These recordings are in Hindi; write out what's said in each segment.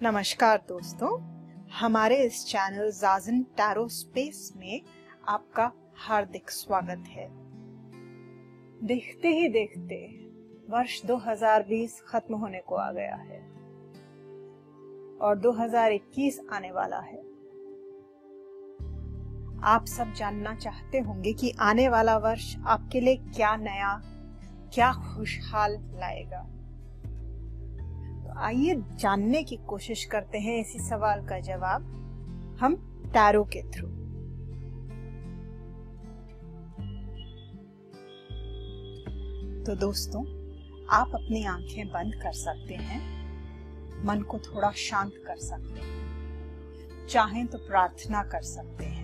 नमस्कार दोस्तों, हमारे इस चैनल जाज़न टैरो स्पेस में आपका हार्दिक स्वागत है। देखते ही देखते वर्ष 2020 खत्म होने को आ गया है और 2021 आने वाला है। आप सब जानना चाहते होंगे कि आने वाला वर्ष आपके लिए क्या नया, क्या खुशहाल लाएगा। आइए जानने की कोशिश करते हैं इसी सवाल का जवाब हम टैरो के थ्रू। तो दोस्तों, आप अपनी आंखें बंद कर सकते हैं, मन को थोड़ा शांत कर सकते हैं, चाहें तो प्रार्थना कर सकते हैं।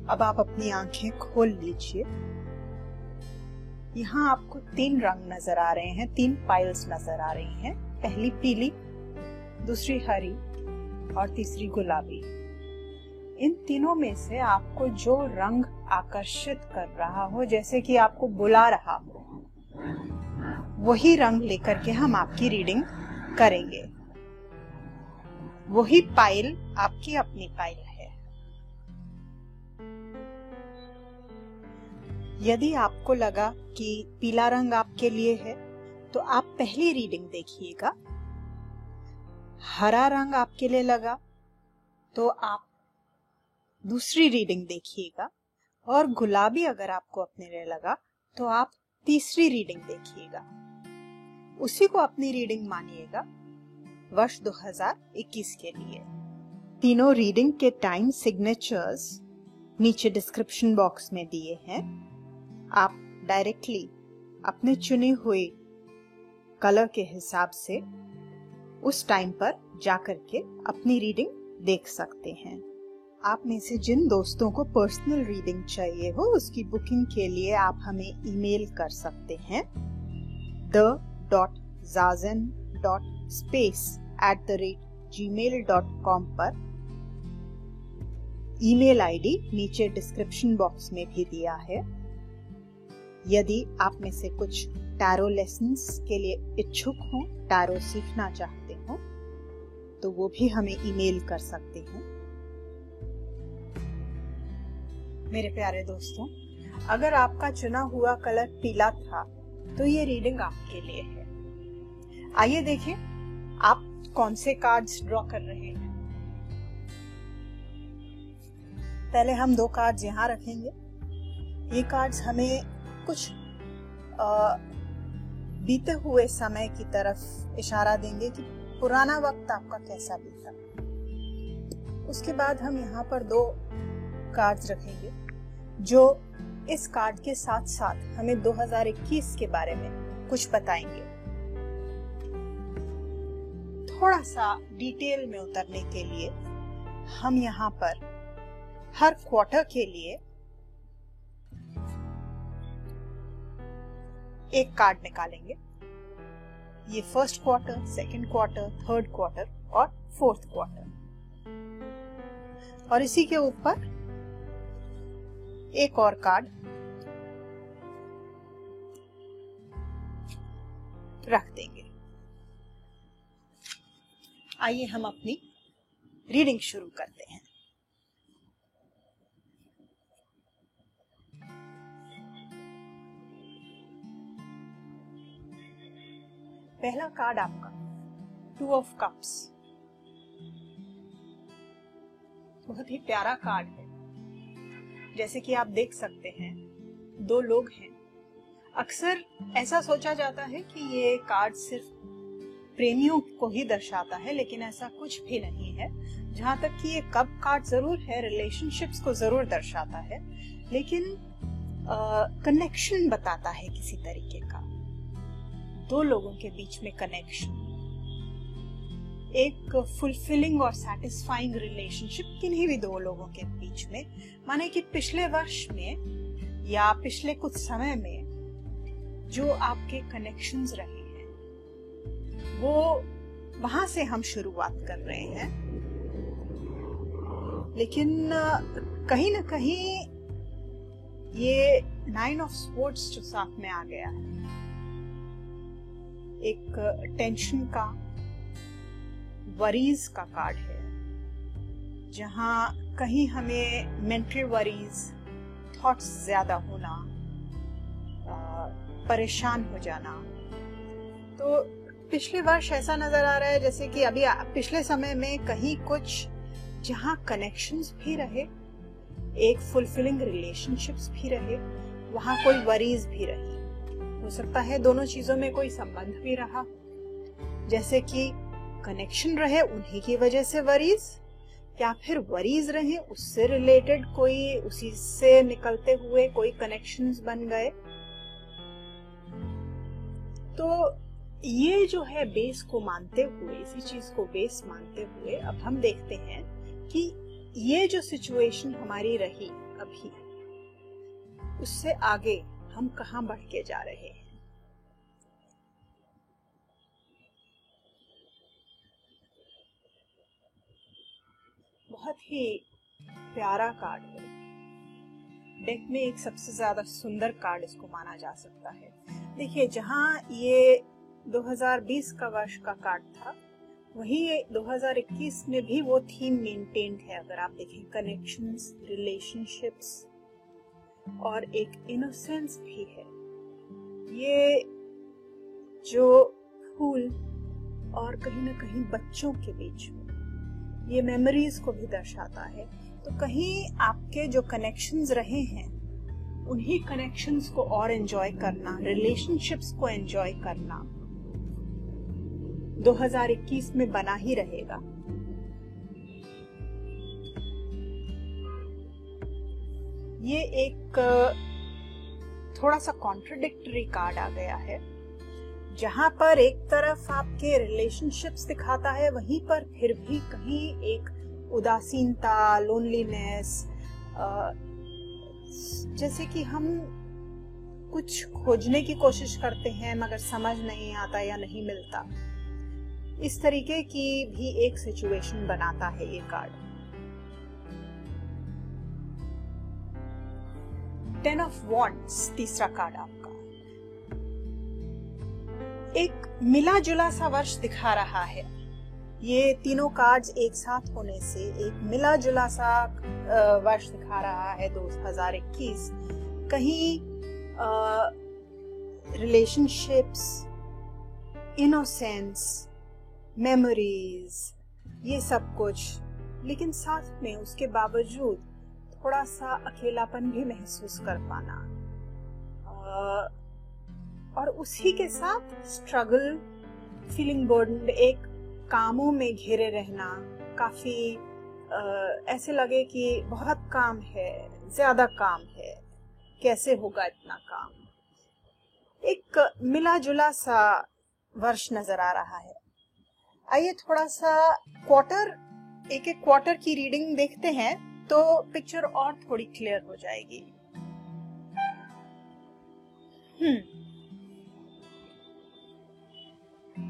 अब आप अपनी आंखें खोल लीजिए। यहाँ आपको 3 रंग नजर आ रहे हैं, 3 पाइल्स नजर आ रही हैं। पहली पीली, दूसरी हरी और तीसरी गुलाबी। इन तीनों में से आपको जो रंग आकर्षित कर रहा हो, जैसे कि आपको बुला रहा हो, वही रंग लेकर के हम आपकी रीडिंग करेंगे। वही पाइल आपकी अपनी पाइल है। यदि आपको लगा कि पीला रंग आपके लिए है तो आप पहली रीडिंग देखिएगा। हरा रंग आपके लिए लगा तो आप दूसरी रीडिंग देखिएगा, और गुलाबी अगर आपको अपने लिए लगा तो आप तीसरी रीडिंग देखिएगा। उसी को अपनी रीडिंग मानिएगा वर्ष 2021 के लिए। तीनों रीडिंग के टाइम सिग्नेचर्स नीचे डिस्क्रिप्शन बॉक्स में दिए हैं। आप डायरेक्टली अपने चुने हुए कलर के हिसाब से उस टाइम पर जाकर के अपनी रीडिंग देख सकते हैं। आप में से जिन दोस्तों को पर्सनल रीडिंग चाहिए हो, उसकी बुकिंग के लिए आप हमें ईमेल कर सकते हैं the.zazen.space@gmail.com पर। ईमेल आईडी नीचे डिस्क्रिप्शन बॉक्स में भी दिया है। यदि आप में से कुछ टैरो लेसन्स के लिए इच्छुक हो, टैरो सीखना चाहते हो, तो वो भी हमें ईमेल कर सकते हैं। मेरे प्यारे दोस्तों, अगर आपका चुना हुआ कलर पीला था तो ये रीडिंग आपके लिए है। आइए देखें आप कौन से कार्ड्स ड्रॉ कर रहे हैं। पहले हम 2 कार्ड्स यहाँ रखेंगे। ये कार्ड्स हमें कुछ बीते हुए समय की तरफ इशारा देंगे कि पुराना वक्त आपका कैसा बीता। उसके बाद हम यहाँ पर 2 कार्ड्स रखेंगे जो इस कार्ड के साथ साथ हमें 2021 के बारे में कुछ बताएंगे। थोड़ा सा डिटेल में उतरने के लिए हम यहाँ पर हर क्वार्टर के लिए एक कार्ड निकालेंगे। ये first quarter, second quarter, third quarter और फोर्थ क्वार्टर, और इसी के ऊपर एक और कार्ड रख देंगे। आइए हम अपनी रीडिंग शुरू करते हैं। पहला कार्ड आपका 2 ऑफ कप्स। बहुत ही प्यारा कार्ड है। जैसे कि आप देख सकते हैं, 2 लोग हैं। अक्सर ऐसा सोचा जाता है कि ये कार्ड सिर्फ प्रेमियों को ही दर्शाता है, लेकिन ऐसा कुछ भी नहीं है। जहां तक कि ये कप कार्ड जरूर है, रिलेशनशिप्स को जरूर दर्शाता है, लेकिन कनेक्शन बताता है किसी तरीके का। 2 लोगों के बीच में कनेक्शन, एक फुलफिलिंग और सैटिस्फाइंग रिलेशनशिप किन्हीं भी दो लोगों के बीच में, माने कि पिछले वर्ष में या पिछले कुछ समय में जो आपके कनेक्शंस रहे हैं, वो वहां से हम शुरुआत कर रहे हैं। लेकिन कहीं ना कहीं ये 9 ऑफ स्वॉर्ड्स जो साथ में आ गया है, एक टेंशन का, वरीज का कार्ड है, जहां कहीं हमें मेंटल वरीज, थॉट्स ज्यादा होना, परेशान हो जाना। तो पिछले वर्ष ऐसा नजर आ रहा है जैसे कि अभी पिछले समय में कहीं कुछ जहां कनेक्शंस भी रहे, एक फुलफिलिंग रिलेशनशिप्स भी रहे, वहां कोई वरीज भी रही। हो सकता है दोनों चीजों में कोई संबंध भी रहा, जैसे कि कनेक्शन रहे उन्हीं की वजह से वरीज, या फिर वरीज रहे उससे रिलेटेड कोई, उसी से निकलते हुए कोई कनेक्शंस बन गए। तो ये जो है बेस को मानते हुए, इसी चीज को बेस मानते हुए अब हम देखते हैं कि ये जो सिचुएशन हमारी रही अभी, उससे आगे हम कहां बढ़ के जा रहे हैं। बहुत ही प्यारा कार्ड है, डेक में एक सबसे ज्यादा सुंदर कार्ड इसको माना जा सकता है। देखिए, जहां ये 2020 का वर्ष का कार्ड था, वही 2021 में भी वो थीम मेंटेन्ड है। अगर आप देखें, कनेक्शंस, रिलेशनशिप्स और एक इनोसेंस भी है। ये जो फूल और कहीं ना कहीं बच्चों के बीच में ये मेमोरीज को भी दर्शाता है। तो कहीं आपके जो कनेक्शंस रहे हैं, उन्हीं कनेक्शंस को और एंजॉय करना, रिलेशनशिप्स को एंजॉय करना 2021 में बना ही रहेगा। ये एक थोड़ा सा कॉन्ट्रडिक्टरी कार्ड आ गया है, जहां पर एक तरफ आपके रिलेशनशिप्स दिखाता है, वहीं पर फिर भी कहीं एक उदासीनता, लोनलीनेस, जैसे कि हम कुछ खोजने की कोशिश करते हैं मगर समझ नहीं आता या नहीं मिलता, इस तरीके की भी एक सिचुएशन बनाता है ये कार्ड। 10 ऑफ वॉन्ड्स तीसरा कार्ड आपका एक मिला जुला सा वर्ष दिखा रहा है। ये तीनों कार्ड्स एक साथ होने से एक मिला जुला सा वर्ष दिखा रहा है 2021। कहीं रिलेशनशिप्स, इनोसेंस, मेमोरीज, ये सब कुछ, लेकिन साथ में उसके बावजूद थोड़ा सा अकेलापन भी महसूस कर पाना, और उसी के साथ स्ट्रगल, फीलिंग बर्डन्ड, एक कामों में घिरे रहना, काफी ऐसे लगे कि बहुत काम है, ज्यादा काम है, कैसे होगा इतना काम। एक मिला जुला सा वर्ष नजर आ रहा है। आइए थोड़ा सा एक एक क्वार्टर की रीडिंग देखते हैं, तो पिक्चर और थोड़ी क्लियर हो जाएगी।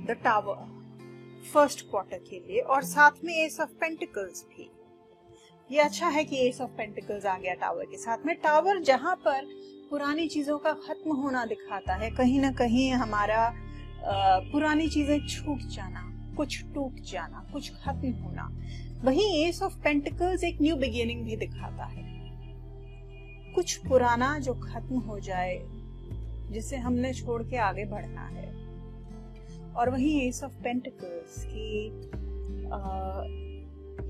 द टावर फर्स्ट क्वार्टर के लिए, और साथ में एस ऑफ पेंटिकल्स भी। ये अच्छा है कि एस ऑफ पेंटिकल्स आ गया टावर के साथ में। टावर जहां पर पुरानी चीजों का खत्म होना दिखाता है, कहीं ना कहीं हमारा पुरानी चीजें छूट जाना, कुछ टूट जाना, कुछ खत्म होना। वहीं एस ऑफ पेंटिकल्स एक न्यू बिगिनिंग भी दिखाता है, कुछ पुराना जो खत्म हो जाए, जिसे हमने छोड़ के आगे बढ़ना है। और वहीं एस ऑफ पेंटिकल्स की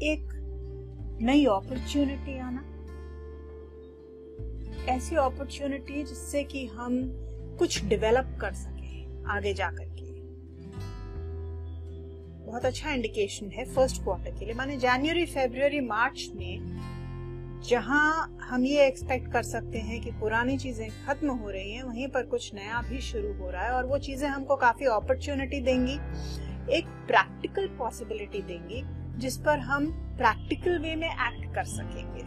एक नई अपॉर्चुनिटी आना, ऐसी अपॉर्चुनिटी जिससे कि हम कुछ डेवलप कर सकें आगे जाकर के। बहुत अच्छा इंडिकेशन है फर्स्ट क्वार्टर के लिए। माने जनवरी, फरवरी, मार्च में जहां हम ये एक्सपेक्ट कर सकते हैं कि पुरानी चीजें खत्म हो रही हैं, वहीं पर कुछ नया भी शुरू हो रहा है, और वो चीजें हमको काफी अपॉर्चुनिटी देंगी। एक प्रैक्टिकल पॉसिबिलिटी देंगी जिस पर हम प्रैक्टिकल वे में एक्ट कर सकेंगे।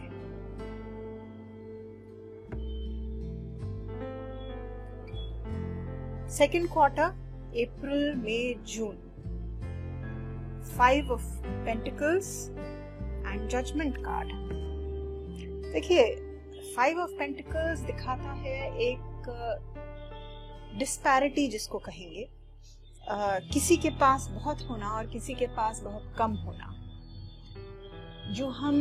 Second quarter, April, May, June, 5 of Pentacles and judgment card. देखिए 5 of Pentacles दिखाता है एक डिस्पैरिटी जिसको कहेंगे, किसी के पास बहुत होना और किसी के पास बहुत कम होना। जो हम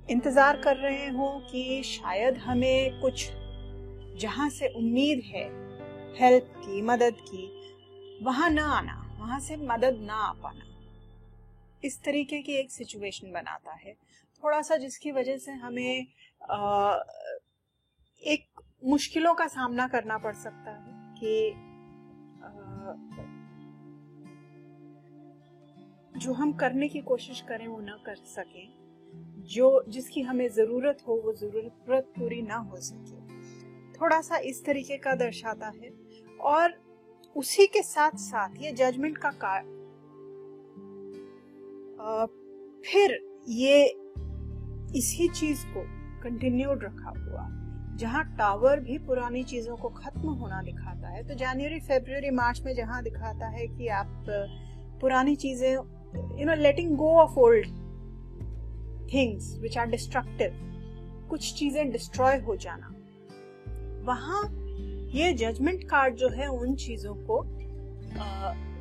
इंतजार कर रहे हो कि शायद हमें कुछ जहां से उम्मीद है हेल्प की, मदद की, वहां ना आना, वहां से मदद ना आ पाना, इस तरीके की एक सिचुएशन बनाता है थोड़ा सा, जिसकी वजह से हमें एक मुश्किलों का सामना करना पड़ सकता है कि जो हम करने की कोशिश करें वो ना कर सकें, जो जिसकी हमें जरूरत हो वो जरूरत पूरी ना हो सके, थोड़ा सा इस तरीके का दर्शाता है। और उसी के साथ साथ ये जजमेंट का कार्ड फिर ये इसी चीज को कंटिन्यूड रखा हुआ, जहां टावर भी पुरानी चीजों को खत्म होना दिखाता है। तो जनवरी, फरवरी, मार्च में जहां दिखाता है कि आप पुरानी चीजें, letting go of old things which are destructive, कुछ चीजें डिस्ट्रॉय हो जाना, वहां ये जजमेंट कार्ड जो है उन चीजों को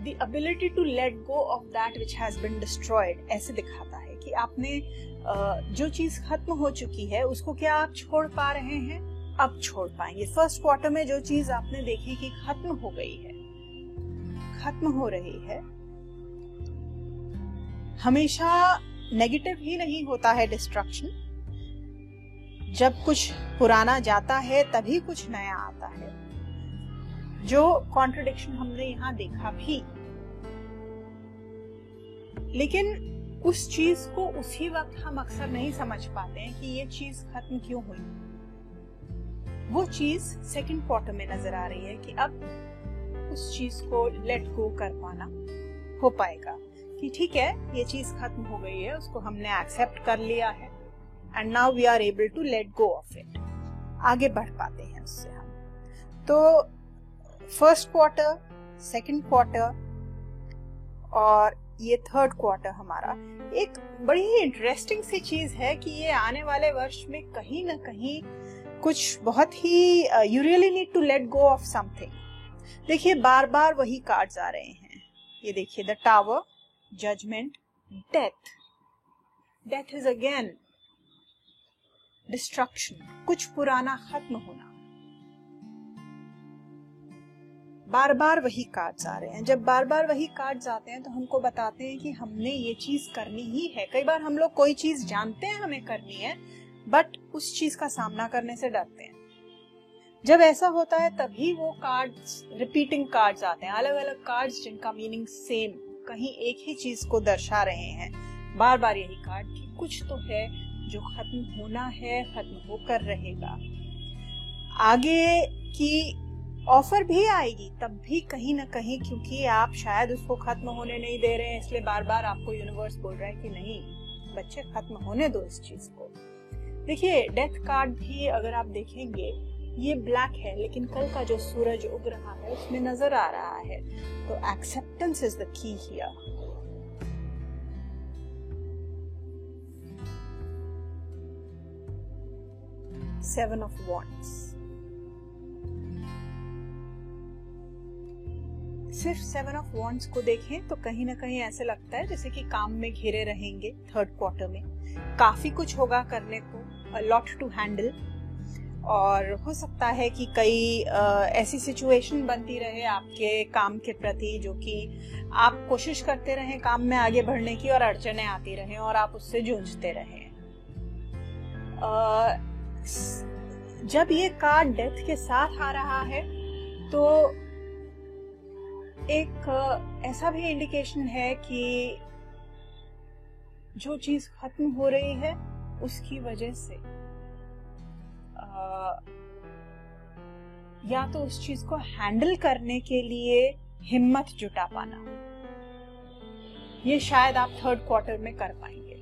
the ability to let go of that which has been destroyed ऐसे दिखाता है कि आपने जो चीज खत्म हो चुकी है उसको क्या आप छोड़ पा रहे हैं, अब छोड़ पाएंगे। फर्स्ट क्वार्टर में जो चीज आपने देखी कि खत्म हो गई है, खत्म हो रही है, हमेशा नेगेटिव ही नहीं होता है डिस्ट्रक्शन। जब कुछ पुराना जाता है तभी कुछ नया आता है, जो कॉन्ट्रडिक्शन हमने यहाँ देखा भी। लेकिन उस चीज को उसी वक्त हम अक्सर नहीं समझ पाते हैं कि ये चीज खत्म क्यों हुई। वो चीज सेकंड क्वार्टर में नजर आ रही है कि अब उस चीज को लेट गो कर पाना हो पाएगा कि ठीक है ये चीज खत्म हो गई है, उसको हमने एक्सेप्ट कर लिया है and now we are able to let go of it, आगे बढ़ पाते हैं उससे हम। तो फर्स्ट क्वार्टर, सेकंड क्वार्टर और ये थर्ड क्वार्टर हमारा एक बड़ी ही इंटरेस्टिंग सी चीज है कि ये आने वाले वर्ष में कहीं ना कहीं कुछ बहुत ही you really need to let go of something. देखिए बार बार वही कार्ड्स आ रहे हैं, ये देखिए the tower, judgment, death. Death is again destruction, कुछ पुराना खत्म होना। बार बार वही कार्ड्स आ रहे हैं। जब बार बार वही कार्ड्स आते हैं तो हमको बताते हैं कि हमने ये चीज करनी ही है। कई बार हम लोग कोई चीज जानते हैं हमें करनी है, बट उस चीज का सामना करने से डरते हैं। जब ऐसा होता है तभी वो कार्ड्स, रिपीटिंग कार्ड्स आते हैं, अलग अलग कार्ड्स जिनका मीनिंग सेम, कहीं एक ही चीज को दर्शा रहे हैं। बार बार यही कार्ड कि कुछ तो है जो खत्म होना है, खत्म होकर रहेगा। आगे की ऑफर भी आएगी तब भी कहीं ना कहीं, क्योंकि आप शायद उसको खत्म होने नहीं दे रहे हैं, इसलिए बार बार आपको यूनिवर्स बोल रहा है कि नहीं बच्चे खत्म होने दो इस चीज को। देखिए डेथ कार्ड भी अगर आप देखेंगे ये ब्लैक है, लेकिन कल का जो सूरज उग रहा है उसमें नजर आ रहा है। तो acceptance is the key here. Seven of wands, सिर्फ सेवन ऑफ वॉन्ड्स को देखें तो कहीं ना कहीं ऐसे लगता है जैसे कि काम में घिरे रहेंगे। थर्ड क्वार्टर में काफी कुछ होगा करने को, अ लॉट टू हैंडल, और हो सकता है कि कई ऐसी सिचुएशन बनती रहे आपके काम के प्रति जो कि आप कोशिश करते रहें काम में आगे बढ़ने की और अड़चने आती रहें और आप उससे जूझते रहें। जब ये कार्ड डेथ के साथ आ रहा है तो एक ऐसा भी इंडिकेशन है कि जो चीज खत्म हो रही है उसकी वजह से या तो उस चीज को हैंडल करने के लिए हिम्मत जुटा पाना, ये शायद आप थर्ड क्वार्टर में कर पाएंगे।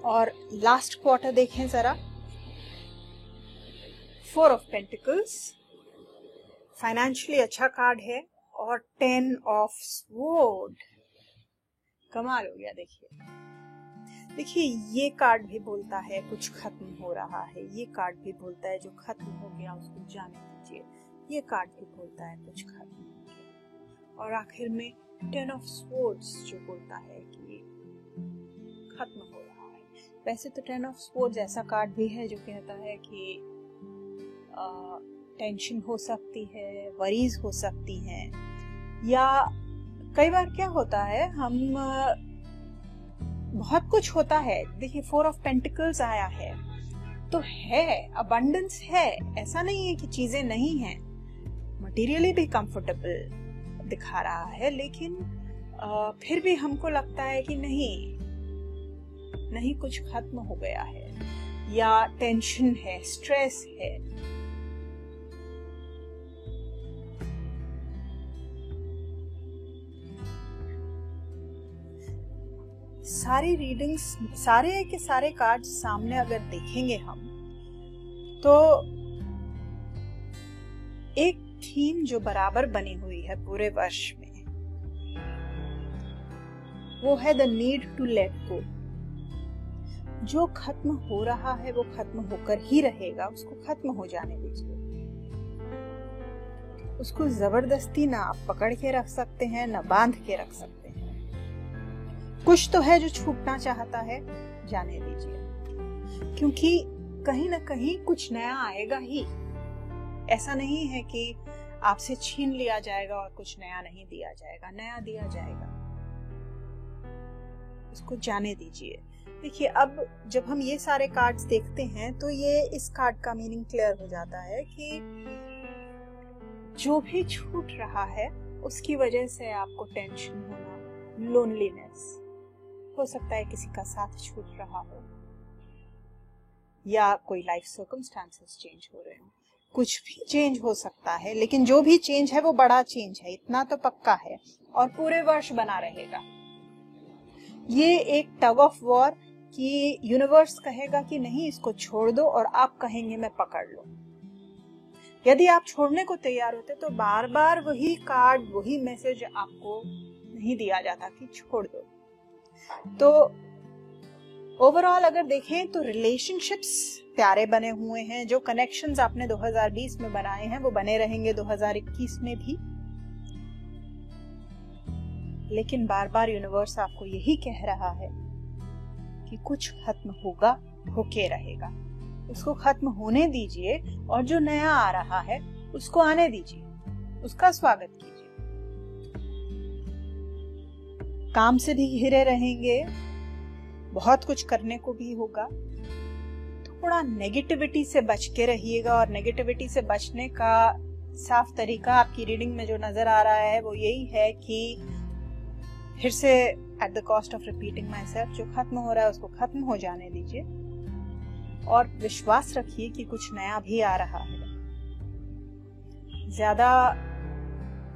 और लास्ट क्वार्टर देखें जरा, 4 ऑफ पेंटिकल्स, फाइनेंशियली अच्छा कार्ड है, और 10 ऑफ स्वॉर्ड, कमाल हो गया। देखिए ये कार्ड भी बोलता है कुछ खत्म हो रहा है, ये कार्ड भी बोलता है जो खत्म हो गया उसको जाने दीजिए, ये कार्ड भी बोलता है कुछ खत्म हो गया, और आखिर में 10 ऑफ स्वॉर्ड्स जो बोलता है कि खत्म हो रहा है। वैसे तो 10 ऑफ स्वॉर्ड्स ऐसा कार्ड भी है जो कहता है कि टेंशन हो सकती है, वरीज हो सकती हैं, या कई बार क्या होता है हम बहुत कुछ होता है। देखिए 4 ऑफ पेंटिकल्स आया है तो है, अबंडेंस है, ऐसा नहीं है कि चीजें नहीं हैं, मटेरियली भी कंफर्टेबल दिखा रहा है, लेकिन फिर भी हमको लगता है कि नहीं कुछ खत्म हो गया है, या टेंशन है, स्ट्रेस है। सारी रीडिंग्स, सारे के सारे कार्ड सामने अगर देखेंगे हम तो एक थीम जो बराबर बनी हुई है पूरे वर्ष में, वो है the need to let go. जो खत्म हो रहा है वो खत्म होकर ही रहेगा, उसको खत्म हो जाने दीजिए। उसको जबरदस्ती ना आप पकड़ के रख सकते हैं, ना बांध के रख सकते हैं। कुछ तो है जो छूटना चाहता है, जाने दीजिए, क्योंकि कहीं ना कहीं कुछ नया आएगा ही। ऐसा नहीं है कि आपसे छीन लिया जाएगा और कुछ नया नहीं दिया जाएगा, नया दिया जाएगा, उसको जाने दीजिए। देखिए अब जब हम ये सारे कार्ड्स देखते हैं तो ये इस कार्ड का मीनिंग क्लियर हो जाता है कि जो भी छूट रहा है उसकी वजह से आपको टेंशन होना, लोनलीनेस, हो सकता है किसी का साथ छूट रहा हो, या कोई लाइफ सर्कमस्टांसेस चेंज हो रहे हो, कुछ भी चेंज हो सकता है, लेकिन जो भी चेंज है वो बड़ा चेंज है, इतना तो पक्का है, और पूरे वर्ष बना रहेगा। ये एक टग ऑफ वॉर कि यूनिवर्स कहेगा कि नहीं इसको छोड़ दो, और आप कहेंगे मैं पकड़ लो। यदि आप छोड़ने को तैयार होते तो बार बार वही कार्ड, वही मैसेज आपको नहीं दिया जाता कि छोड़ दो। तो ओवरऑल अगर देखें तो रिलेशनशिप्स प्यारे बने हुए हैं, जो कनेक्शंस आपने 2020 में बनाए हैं वो बने रहेंगे 2021 में भी, लेकिन बार बार यूनिवर्स आपको यही कह रहा है कि कुछ खत्म होगा, होके रहेगा, उसको खत्म होने दीजिए, और जो नया आ रहा है उसको आने दीजिए, उसका स्वागत कीजिए। काम से भी घिरे रहेंगे, बहुत कुछ करने को भी होगा, थोड़ा नेगेटिविटी से बच के रहिएगा, और नेगेटिविटी से बचने का साफ तरीका आपकी रीडिंग में जो नजर आ रहा है वो यही है कि फिर से at the cost of repeating my self, जो खत्म हो रहा है उसको खत्म हो जाने दीजिए, और विश्वास रखिए कि कुछ नया भी आ रहा है।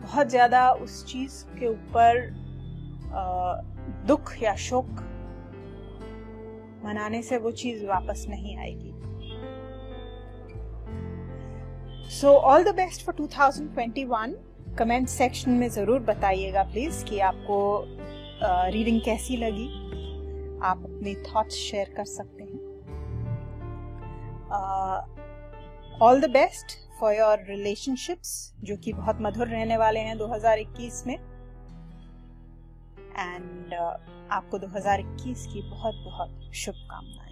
बहुत ज्यादा उस चीज के ऊपर दुख या शोक मनाने से वो चीज वापस नहीं आएगी। So all the best for 2021। Comment section में जरूर बताइएगा प्लीज कि आपको रीडिंग कैसी लगी। आप अपने थॉट्स शेयर कर सकते हैं। All the best for your relationships, जो कि बहुत मधुर रहने वाले हैं 2021 में, एंड आपको 2021 की बहुत बहुत शुभकामनाएं।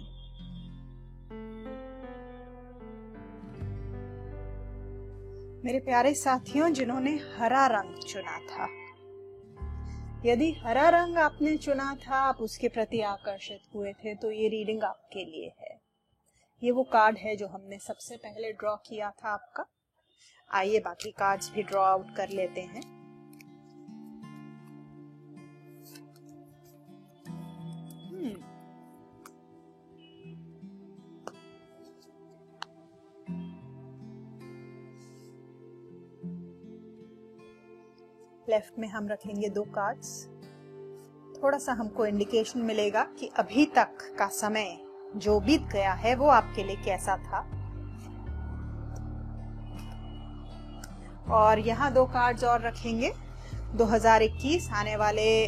मेरे प्यारे साथियों जिन्होंने हरा रंग चुना था, यदि हरा रंग आपने चुना था, आप उसके प्रति आकर्षित हुए थे, तो ये रीडिंग आपके लिए है। ये वो कार्ड है जो हमने सबसे पहले ड्रॉ किया था आपका। आइए बाकी कार्ड्स भी ड्रॉ आउट कर लेते हैं। लेफ्ट में हम रखेंगे 2 कार्ड्स। थोड़ा सा हमको इंडिकेशन मिलेगा कि अभी तक का समय जो बीत गया है वो आपके लिए कैसा था। और यहाँ 2 कार्ड्स और रखेंगे 2021 आने वाले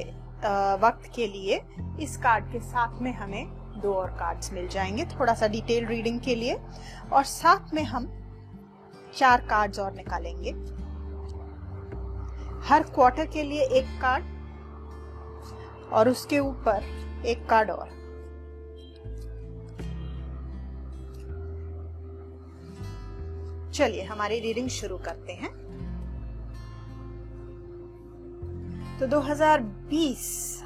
वक्त के लिए। इस कार्ड के साथ में हमें 2 और कार्ड्स मिल जाएंगे थोड़ा सा डिटेल रीडिंग के लिए। और साथ में हम 4 कार्ड्स और निकालेंगे, हर क्वार्टर के लिए 1 कार्ड और उसके ऊपर 1 कार्ड और। चलिए हमारी रीडिंग शुरू करते हैं। तो 2020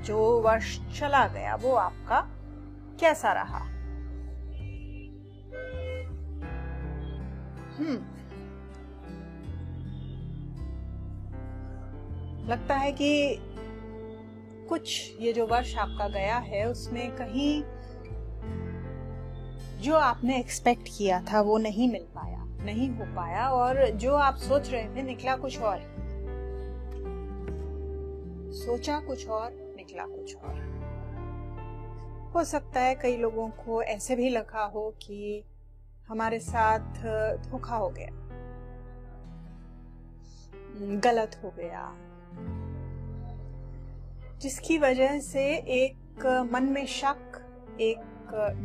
जो वर्ष चला गया वो आपका कैसा रहा? लगता है कि कुछ ये जो वर्ष आपका गया है उसमें कहीं जो आपने एक्सपेक्ट किया था वो नहीं मिल पाया, नहीं हो पाया, और जो आप सोच रहे थे निकला कुछ और, सोचा कुछ और निकला कुछ और। हो सकता है कई लोगों को ऐसे भी लगा हो कि हमारे साथ धोखा हो गया, गलत हो गया, जिसकी वजह से एक मन में शक, एक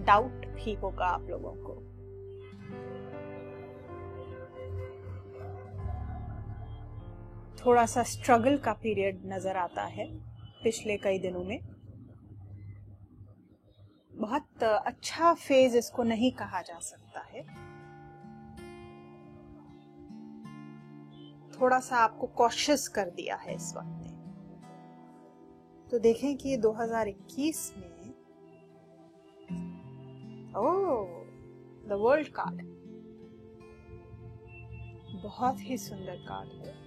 डाउट भी होगा आप लोगों को। थोड़ा सा स्ट्रगल का पीरियड नजर आता है पिछले कई दिनों में। बहुत अच्छा फेज इसको नहीं कहा जा सकता है। थोड़ा सा आपको कॉशियस कर दिया है इस वक्त ने। तो देखें कि 2021 में द वर्ल्ड कार्ड बहुत ही सुंदर कार्ड है।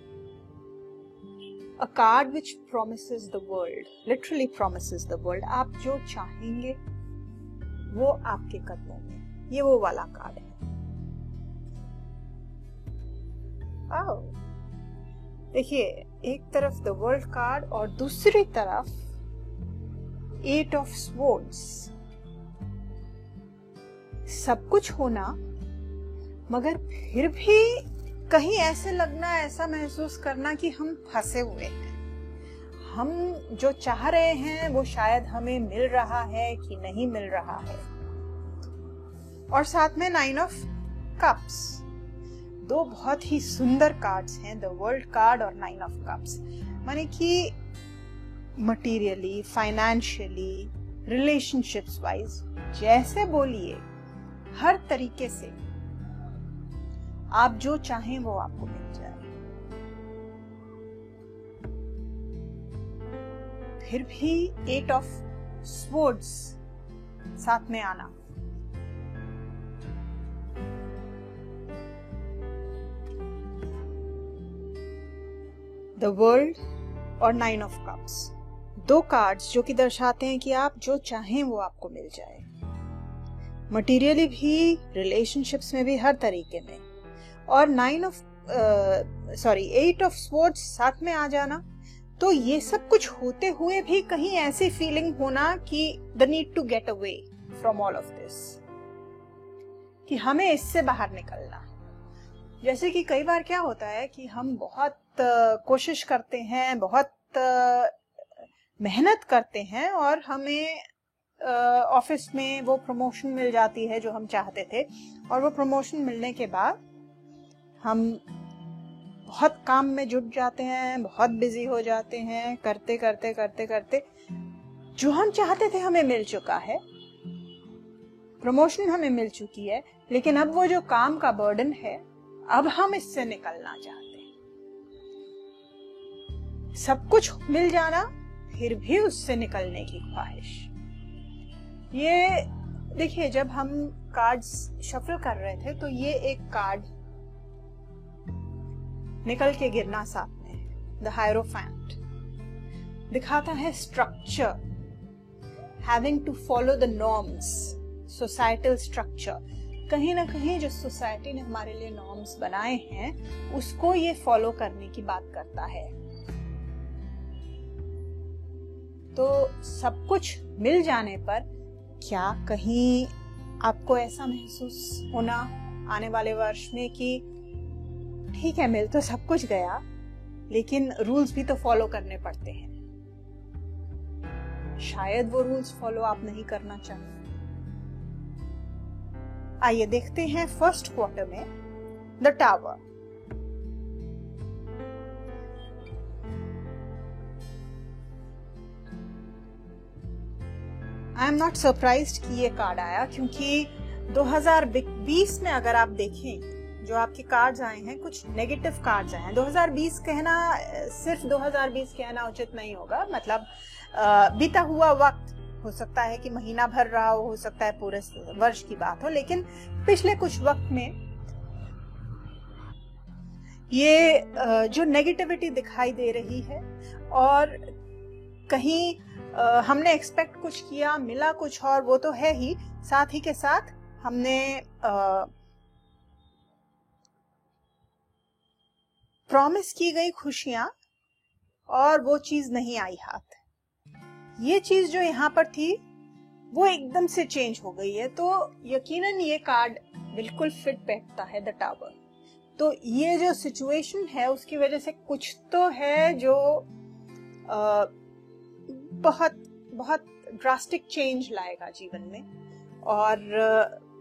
A card which promises the world, literally promises the world। आप जो चाहेंगे वो आपके कदमों में, ये वो वाला कार्ड है। देखिए, एक तरफ द वर्ल्ड कार्ड और दूसरी तरफ 8 ऑफ स्वॉर्ड्स। सब कुछ होना, मगर फिर भी कहीं ऐसे लगना, ऐसा महसूस करना कि हम फंसे हुए हैं। हम जो चाह रहे हैं वो शायद हमें मिल रहा है कि नहीं मिल रहा है। और साथ में 9 ऑफ कप्स, 2 बहुत ही सुंदर कार्ड्स हैं, द वर्ल्ड कार्ड और 9 ऑफ कप्स। माने कि मटीरियली, फाइनेंशियली, रिलेशनशिप्स वाइज, जैसे बोलिए, हर तरीके से आप जो चाहें वो आपको मिल जाए। फिर भी 8 ऑफ स्वॉर्ड्स साथ में आना, द वर्ल्ड और 9 ऑफ कप्स, 2 कार्ड्स जो कि दर्शाते हैं कि आप जो चाहें वो आपको मिल जाए, मटीरियली भी, रिलेशनशिप्स में भी, हर तरीके में। और 8 ऑफ स्वॉर्ड्स साथ में आ जाना, तो ये सब कुछ होते हुए भी कहीं ऐसी फीलिंग होना कि the need to get away from all of this, कि हमें इससे बाहर निकलना। जैसे कि कई बार क्या होता है कि हम बहुत कोशिश करते हैं, बहुत मेहनत करते हैं और हमें ऑफिस में वो प्रमोशन मिल जाती है जो हम चाहते थे, और वो प्रमोशन मिलने के बाद हम बहुत काम में जुट जाते हैं, बहुत बिजी हो जाते हैं, करते करते करते करते जो हम चाहते थे हमें मिल चुका है, प्रमोशन हमें मिल चुकी है, लेकिन अब वो जो काम का बर्डन है, अब हम इससे निकलना चाहते हैं। सब कुछ मिल जाना, फिर भी उससे निकलने की ख्वाहिश। ये देखिए, जब हम कार्ड्स शफल कर रहे थे तो ये एक कार्ड निकल के गिरना साथ में, द हायरोफेंट, दिखाता है structure, having to follow the norms, societal structure. कहीं ना कहीं जो सोसाइटी ने हमारे लिए नॉर्म्स बनाए हैं उसको ये फॉलो करने की बात करता है। तो सब कुछ मिल जाने पर क्या कहीं आपको ऐसा महसूस होना आने वाले वर्ष में कि ठीक है, मिल तो सब कुछ गया, लेकिन रूल्स भी तो फॉलो करने पड़ते हैं। शायद वो रूल्स फॉलो आप नहीं करना चाहते। आइए देखते हैं फर्स्ट क्वार्टर में the tower. I am not surprised कि ये कार्ड आया, क्योंकि 2020 में अगर आप देखें जो आपके कार्ड्स आए हैं, कुछ नेगेटिव कार्ड्स आए हैं। 2020 कहना, सिर्फ 2020 कहना उचित नहीं होगा, मतलब बीता हुआ वक्त हो सकता है कि महीना भर रहा हो सकता है पूरे वर्ष की बात हो, लेकिन पिछले कुछ वक्त में ये जो नेगेटिविटी दिखाई दे रही है और कहीं हमने एक्सपेक्ट कुछ किया, मिला कुछ और, वो तो है ही, साथ ही के साथ हमने प्रॉमिस की गई खुशियां और वो चीज नहीं आई हाथ। ये चीज जो यहाँ पर थी वो एकदम से चेंज हो गई है, तो यकीनन ये कार्ड बिल्कुल फिट बैठता है, द टावर। तो ये जो सिचुएशन है उसकी वजह से कुछ तो है जो बहुत बहुत ड्रास्टिक चेंज लाएगा जीवन में, और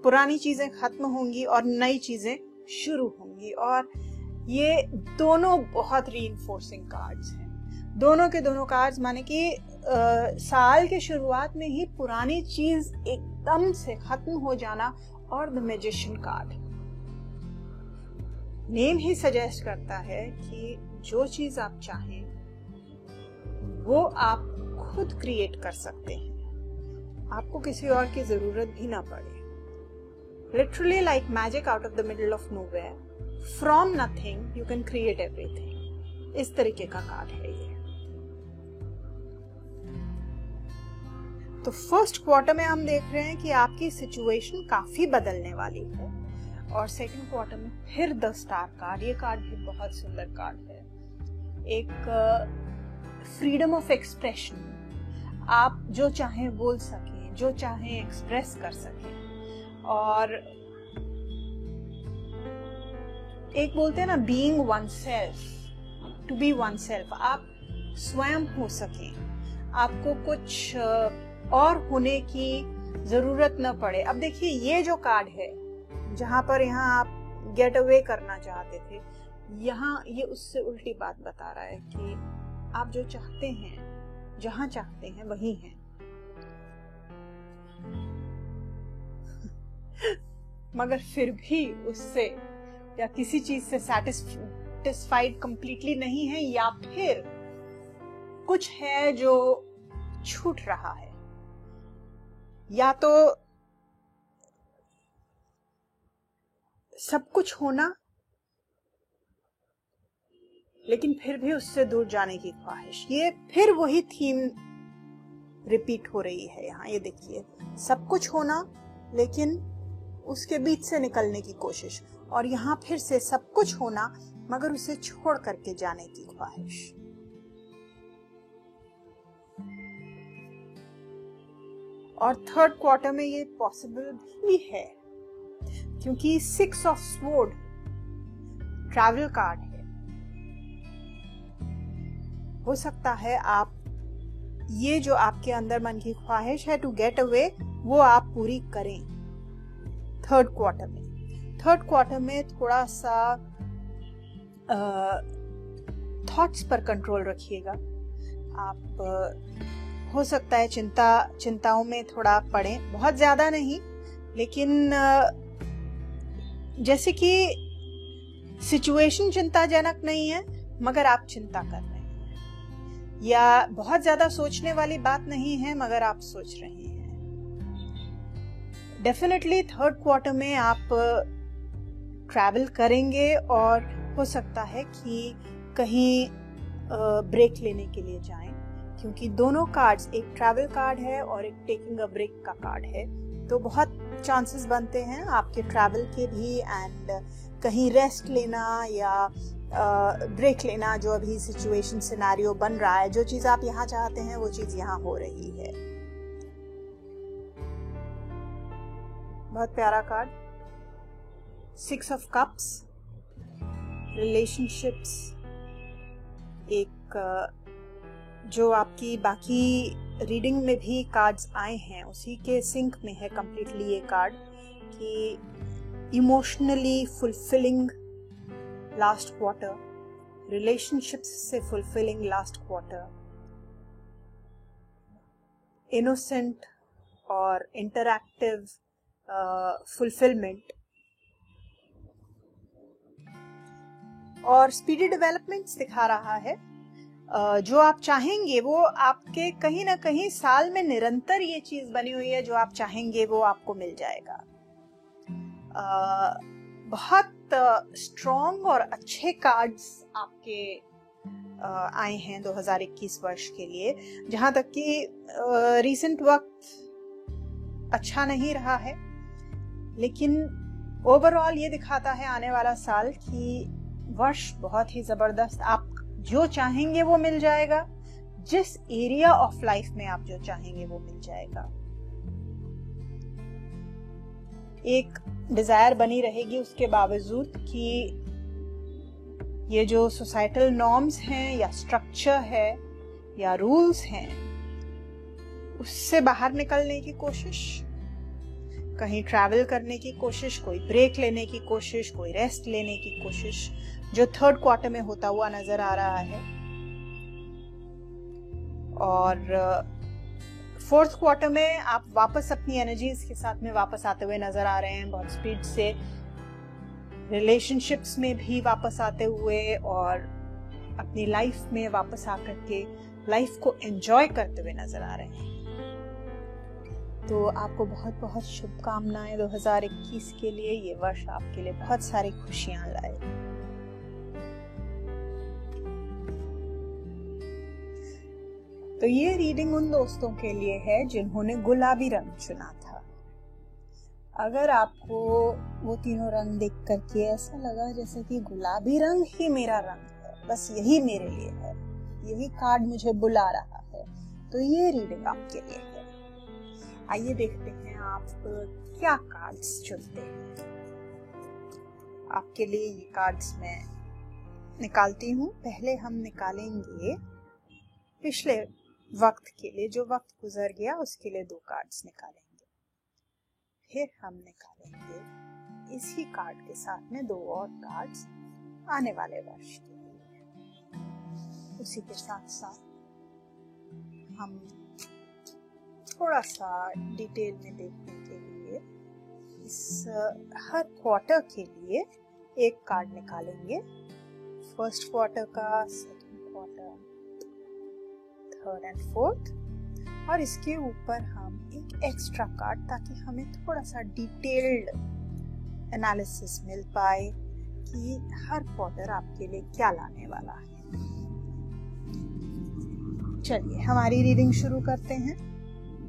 पुरानी चीजें खत्म होंगी और नई चीजें शुरू होंगी। और ये दोनों बहुत रीइंफोर्सिंग कार्ड्स हैं। दोनों के दोनों कार्ड्स माने कि साल के शुरुआत में ही पुरानी चीज एकदम से खत्म हो जाना, और the magician card name he suggest करता है कि जो चीज आप चाहें वो आप खुद क्रिएट कर सकते हैं, आपको किसी और की जरूरत भी ना पड़े। Literally like magic out of the middle of nowhere, from nothing you can create everything. इस तरीके का कार्ड है ये। तो फर्स्ट क्वार्टर में हम देख रहे हैं कि आपकी सिचुएशन काफी बदलने वाली है, और सेकंड क्वार्टर में फिर द स्टार कार्ड। ये कार्ड भी बहुत सुंदर कार्ड है, एक फ्रीडम ऑफ एक्सप्रेशन। आप जो चाहें बोल सकें, जो चाहें एक्सप्रेस कर सकें, और एक बोलते हैं ना being oneself, to be oneself. आप स्वयं हो सकें, आपको कुछ और होने की जरूरत न पड़े। अब देखिए ये जो कार्ड है जहां पर यहाँ आप गेट अवे करना चाहते थे, यहाँ ये उससे उल्टी बात बता रहा है कि आप जो चाहते हैं, जहां चाहते हैं वहीं हैं। मगर फिर भी उससे या किसी चीज से सेटिस्फाइड कंप्लीटली नहीं है, या फिर कुछ है जो छूट रहा है, या तो सब कुछ होना लेकिन फिर भी उससे दूर जाने की ख्वाहिश। ये फिर वही थीम रिपीट हो रही है यहाँ। ये देखिए, सब कुछ होना लेकिन उसके बीच से निकलने की कोशिश, और यहाँ फिर से सब कुछ होना मगर उसे छोड़ करके जाने की ख्वाहिश। और थर्ड क्वार्टर में ये पॉसिबल भी है, क्योंकि 6 ऑफ स्वॉर्ड ट्रैवल कार्ड है। हो सकता है आप ये जो आपके अंदर मन की ख्वाहिश है टू गेट अवे, वो आप पूरी करें थर्ड क्वार्टर में। थर्ड क्वार्टर में थोड़ा सा थॉट्स पर कंट्रोल रखिएगा। आप हो सकता है चिंताओं में थोड़ा पड़े, बहुत ज्यादा नहीं, लेकिन जैसे कि सिचुएशन चिंताजनक नहीं है मगर आप चिंता कर रहे हैं, या बहुत ज्यादा सोचने वाली बात नहीं है मगर आप सोच रहे हैं। डेफिनेटली थर्ड क्वार्टर में आप ट्रैवल करेंगे और हो सकता है कि कहीं ब्रेक लेने के लिए जाएं, क्योंकि दोनों कार्ड्स, एक ट्रैवल कार्ड है और एक टेकिंग अ ब्रेक का कार्ड है। तो बहुत चांसेस बनते हैं आपके ट्रैवल के भी, एंड कहीं रेस्ट लेना या ब्रेक लेना, जो अभी सिचुएशन सिनेरियो बन रहा है, जो चीज आप यहाँ चाहते हैं वो चीज यहाँ हो रही है। बहुत प्यारा कार्ड, 6 ऑफ कप्स, रिलेशनशिप्स, एक जो आपकी बाकी रीडिंग में भी कार्ड्स आए हैं उसी के सिंक में है कंप्लीटली ये कार्ड, कि emotionally fulfilling last quarter, relationships से फुलफिलिंग लास्ट क्वार्टर, इनोसेंट और इंटरैक्टिव फुलफिलमेंट, और स्पीडी डेवलपमेंट्स दिखा रहा है। जो आप चाहेंगे वो आपके कहीं ना कहीं साल में निरंतर ये चीज बनी हुई है, जो आप चाहेंगे वो आपको मिल जाएगा। बहुत स्ट्रॉन्ग और अच्छे कार्ड्स आपके आए हैं 2021 वर्ष के लिए। जहां तक कि रीसेंट वक्त अच्छा नहीं रहा है, लेकिन ओवरऑल ये दिखाता है आने वाला साल कि वर्ष बहुत ही जबरदस्त, आप जो चाहेंगे वो मिल जाएगा, जिस एरिया ऑफ लाइफ में आप जो चाहेंगे वो मिल जाएगा। एक डिजायर बनी रहेगी उसके बावजूद कि ये जो सोसाइटल नॉर्म्स हैं या स्ट्रक्चर है या रूल्स हैं, उससे बाहर निकलने की कोशिश, कहीं ट्रैवल करने की कोशिश, कोई ब्रेक लेने की कोशिश, कोई रेस्ट लेने की कोशिश, जो 3rd क्वार्टर में होता हुआ नजर आ रहा है। और 4th क्वार्टर में आप वापस अपनी एनर्जीज के साथ में वापस आते हुए नजर आ रहे हैं, बहुत स्पीड से रिलेशनशिप्स में भी वापस आते हुए, और अपनी लाइफ में वापस आकर के लाइफ को एंजॉय करते हुए नजर आ रहे हैं। तो आपको बहुत बहुत शुभकामनाएं 2021 के लिए। ये वर्ष आपके लिए बहुत सारी खुशियां लाए। तो ये रीडिंग उन दोस्तों के लिए है जिन्होंने गुलाबी रंग चुना था। अगर आपको वो तीनों रंग देख करके ऐसा लगा जैसे कि गुलाबी रंग ही मेरा रंग है, बस यही मेरे लिए है, यही कार्ड मुझे बुला रहा है, तो ये रीडिंग आपके लिए है। आइए देखते हैं आप क्या कार्ड्स चुनते हैं। आपके लिए ये कार्ड्स मैं निकालती हूँ। पहले हम निकालेंगे पिछले वक्त के लिए, जो वक्त गुजर गया उसके लिए 2 कार्ड्स निकालेंगे। फिर हम निकालेंगे इसी कार्ड के साथ में 2 और कार्ड्स आने वाले वर्ष के लिए। उसी के साथ साथ हम थोड़ा सा डिटेल में देखने के लिए इस हर क्वार्टर के लिए एक कार्ड निकालेंगे। 1st क्वार्टर का, 2nd quarter, 3rd and 4th, और इसके ऊपर हम एक एक्स्ट्रा कार्ड, ताकि हमें थोड़ा सा डिटेल्ड एनालिसिस मिल पाए कि हर क्वार्टर आपके लिए क्या लाने वाला है। चलिए हमारी रीडिंग शुरू करते हैं।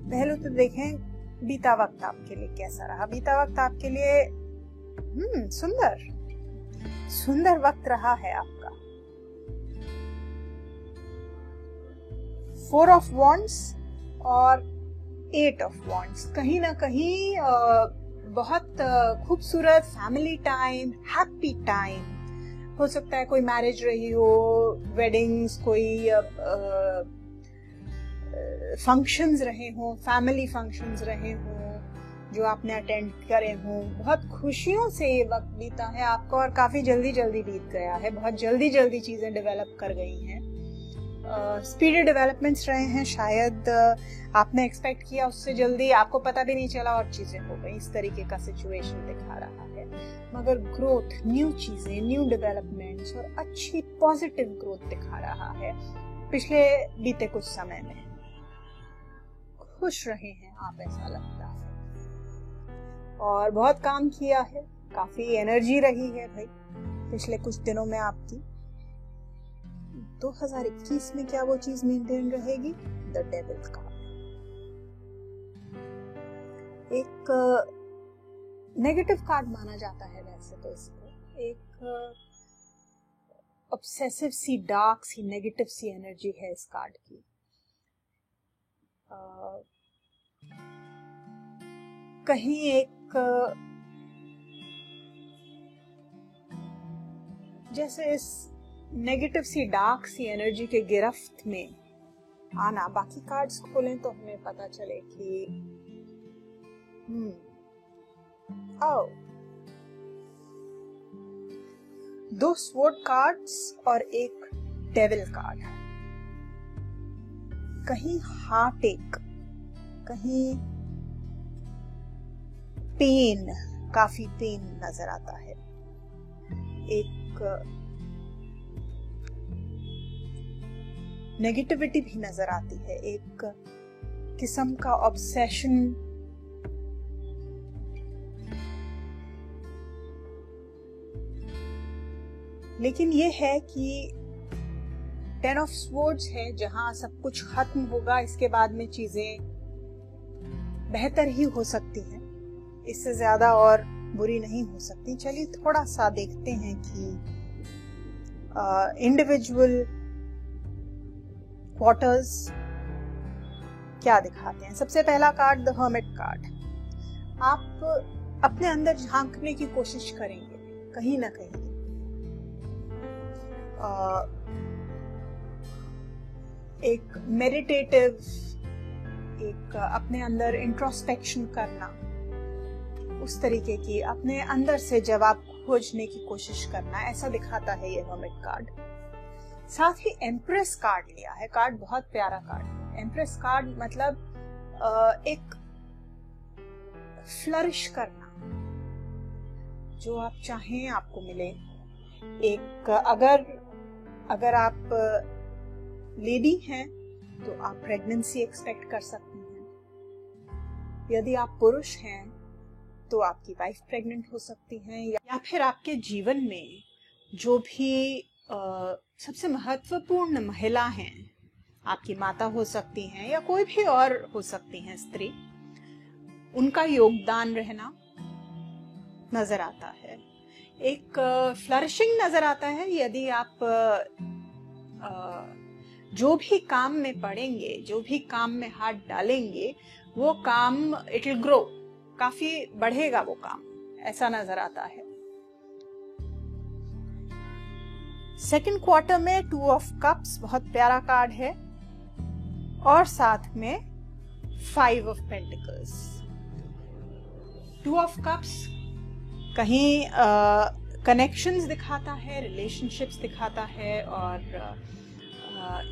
पहले तो देखें बीता वक्त आपके लिए कैसा रहा। बीता वक्त आपके लिए सुंदर वक्त रहा है आपका। 4 ऑफ वॉन्ड्स और 8 ऑफ वॉन्ड्स, कहीं ना कहीं बहुत खूबसूरत फैमिली टाइम, हैप्पी टाइम हो सकता है। कोई मैरिज रही हो, वेडिंग्स, कोई फंक्शंस रहे हों, फैमिली फंक्शंस रहे हों जो आपने अटेंड करे हों। बहुत खुशियों से ये वक्त बीता है आपको, और काफी जल्दी बीत गया है। बहुत जल्दी चीजें डेवलप कर गई हैं। स्पीडी डेवलपमेंट्स रहे हैं, शायद आपने एक्सपेक्ट किया उससे जल्दी, आपको पता भी नहीं चला और चीजें हो गई। इस तरीके का सिचुएशन दिखा रहा है। मगर ग्रोथ, न्यू चीजें, न्यू डेवलपमेंट्स और अच्छी पॉजिटिव ग्रोथ दिखा रहा है। पिछले बीते कुछ समय में खुश रहे हैं आप, ऐसा लगता है, और बहुत काम किया है, काफी एनर्जी रही है भाई पिछले कुछ दिनों में आपकी। 2021 में क्या वो चीज मेंटेन रहेगी? The devil card. एक नेगेटिव कार्ड माना जाता है वैसे तो इसको, एक ऑब्सेसिव सी, डार्क सी, नेगेटिव सी एनर्जी है इस कार्ड की। कहीं एक जैसे इस नेगेटिव सी, डार्क सी एनर्जी के गिरफ्त में आना। बाकी कार्ड्स खोलें तो हमें पता चले कि आओ, 2 स्वॉर्ड कार्ड्स और एक डेविल कार्ड है। कहीं हार्ट एक, कहीं पेन, काफी पेन नजर आता है। एक नेगेटिविटी भी नजर आती है, एक किस्म का ऑब्सेशन। लेकिन ये है कि 10 ऑफ स्वॉर्ड्स है, जहां सब कुछ खत्म होगा, इसके बाद में चीजें बेहतर ही हो सकती हैं, इससे ज्यादा और बुरी नहीं हो सकती। चलिए थोड़ा सा देखते हैं कि इंडिविजुअल क्वार्टर्स क्या दिखाते हैं। सबसे पहला कार्ड द हर्मिट कार्ड। आप अपने अंदर झांकने की कोशिश करेंगे कहीं ना कहीं, एक मेडिटेटिव, एक अपने अंदर इंट्रोस्पेक्शन करना, उस तरीके की अपने अंदर से जवाब खोजने की कोशिश करना, ऐसा दिखाता है ये हर्मिट कार्ड। साथ ही एम्प्रेस कार्ड लिया है। कार्ड बहुत प्यारा कार्ड है। एम्प्रेस कार्ड मतलब एक फ्लरिश करना, जो आप चाहें आपको मिले। एक अगर आप लेडी हैं तो आप प्रेगनेंसी एक्सपेक्ट कर सकती हैं। यदि आप पुरुष हैं तो आपकी वाइफ प्रेग्नेंट हो सकती हैं, या फिर आपके जीवन में जो भी सबसे महत्वपूर्ण महिला हैं, आपकी माता हो सकती हैं या कोई भी और हो सकती हैं स्त्री, उनका योगदान रहना नजर आता है। एक फ्लरिशिंग नजर आता है। यदि आप जो भी काम में पड़ेंगे, जो भी काम में हाथ डालेंगे, वो काम इट विल ग्रो, काफी बढ़ेगा वो काम, ऐसा नजर आता है। सेकंड क्वार्टर में 2 ऑफ कप्स बहुत प्यारा कार्ड है, और साथ में 5 ऑफ पेंटिकल्स। 2 ऑफ कप्स कहीं कनेक्शंस दिखाता है, रिलेशनशिप्स दिखाता है, और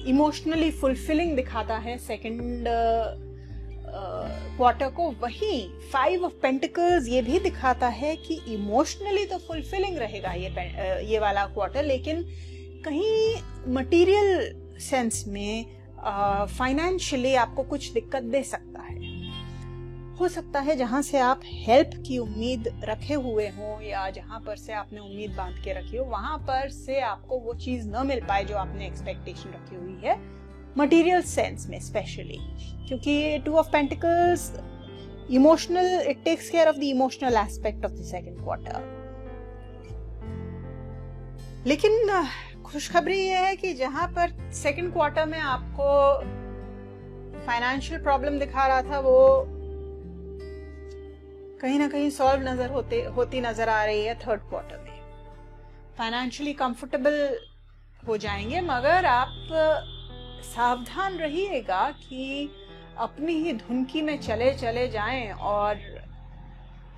इमोशनली फुलफिलिंग दिखाता है सेकंड क्वार्टर को। वहीं 5 ऑफ पेंटिकल्स ये भी दिखाता है कि इमोशनली तो फुलफिलिंग रहेगा ये वाला क्वार्टर, लेकिन कहीं मटेरियल सेंस में फाइनेंशियली आपको कुछ दिक्कत दे सकता है। हो सकता है जहां से आप हेल्प की उम्मीद रखे हुए हो, या जहां पर से आपने उम्मीद बांध के रखी हो, वहां पर से आपको वो चीज न मिल पाए जो आपने एक्सपेक्टेशन रखी हुई है, मटेरियल सेंस में स्पेशली, क्योंकि 2 of pentacles emotional, it takes care of the emotional aspect of the second quarter. लेकिन खुशखबरी ये है कि जहां पर सेकंड क्वार्टर में आपको फाइनेंशियल प्रॉब्लम दिखा रहा था, वो कहीं ना कहीं सॉल्व होती नजर आ रही है थर्ड क्वार्टर में। फाइनेंशियली कंफर्टेबल हो जाएंगे, मगर आप सावधान रहिएगा कि अपनी ही धुनकी में चले जाएं और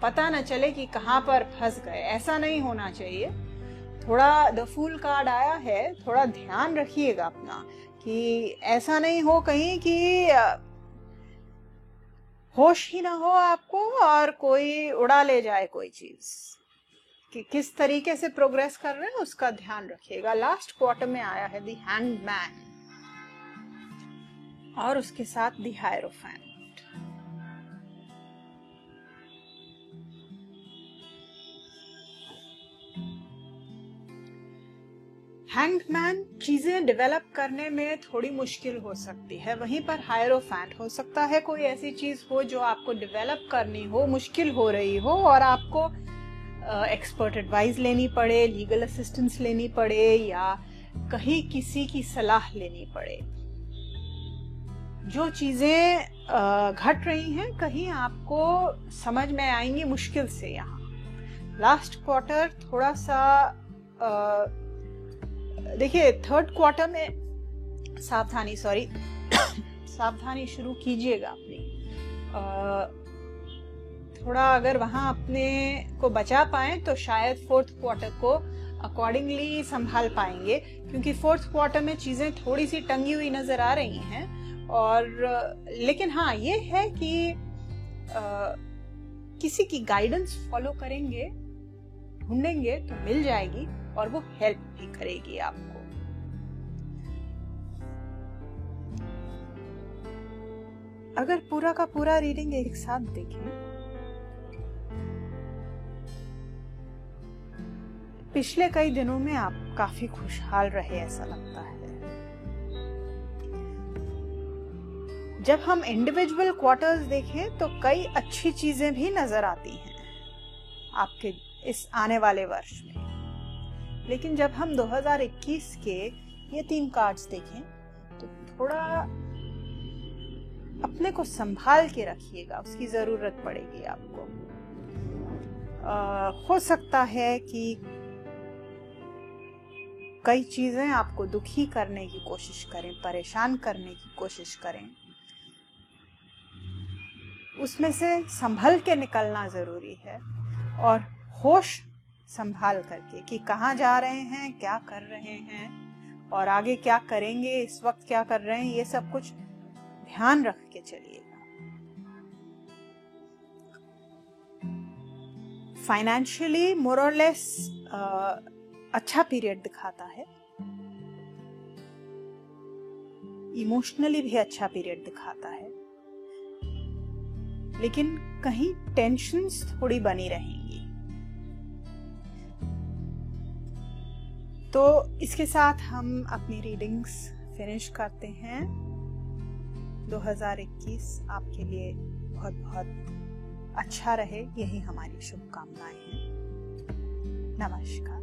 पता न चले कि कहां पर फंस गए। ऐसा नहीं होना चाहिए। थोड़ा द फूल कार्ड आया है, थोड़ा ध्यान रखिएगा अपना, कि ऐसा नहीं हो कहीं कि होश ही ना हो आपको और कोई उड़ा ले जाए कोई चीज। कि किस तरीके से प्रोग्रेस कर रहे हैं उसका ध्यान रखिएगा। लास्ट क्वार्टर में आया है द हैंगमैन, और उसके साथ द हायरोफेंट। हैंगमैन चीजें डेवलप करने में थोड़ी मुश्किल हो सकती है, वहीं पर हायरोफैंट हो सकता है कोई ऐसी चीज हो जो आपको डेवलप करनी हो, मुश्किल हो रही हो और आपको एक्सपर्ट एडवाइस लेनी पड़े, लीगल असिस्टेंस लेनी पड़े या कहीं किसी की सलाह लेनी पड़े। जो चीजें घट रही हैं कहीं आपको समझ में आएंगी मुश्किल से। यहाँ लास्ट क्वार्टर थोड़ा सा देखिए, थर्ड क्वार्टर में सावधानी शुरू कीजिएगा अपनी। थोड़ा अगर वहां अपने को बचा पाए तो शायद फोर्थ क्वार्टर को अकॉर्डिंगली संभाल पाएंगे, क्योंकि फोर्थ क्वार्टर में चीजें थोड़ी सी टंगी हुई नजर आ रही हैं। और लेकिन हाँ, ये है कि किसी की गाइडेंस फॉलो करेंगे, ढूंढेंगे तो मिल जाएगी और वो हेल्प भी करेगी आपको। अगर पूरा का पूरा रीडिंग एक साथ देखें, पिछले कई दिनों में आप काफी खुशहाल रहे ऐसा लगता है। जब हम इंडिविजुअल क्वार्टर्स देखें तो कई अच्छी चीजें भी नजर आती हैं आपके इस आने वाले वर्ष में। लेकिन जब हम 2021 के ये 3 कार्ड्स देखें तो थोड़ा अपने को संभाल के रखिएगा, उसकी जरूरत पड़ेगी आपको। हो सकता है कि कई चीजें आपको दुखी करने की कोशिश करें, परेशान करने की कोशिश करें, उसमें से संभल के निकलना जरूरी है। और होश संभाल करके कि कहाँ जा रहे हैं, क्या कर रहे हैं और आगे क्या करेंगे, इस वक्त क्या कर रहे हैं, ये सब कुछ ध्यान रख के चलिएगा। फाइनेंशियली मोर और लेस अच्छा पीरियड दिखाता है, इमोशनली भी अच्छा पीरियड दिखाता है, लेकिन कहीं टेंशन्स थोड़ी बनी रहेंगी। तो इसके साथ हम अपनी रीडिंग्स फिनिश करते हैं। 2021 आपके लिए बहुत बहुत अच्छा रहे, यही हमारी शुभकामनाएं हैं। नमस्कार।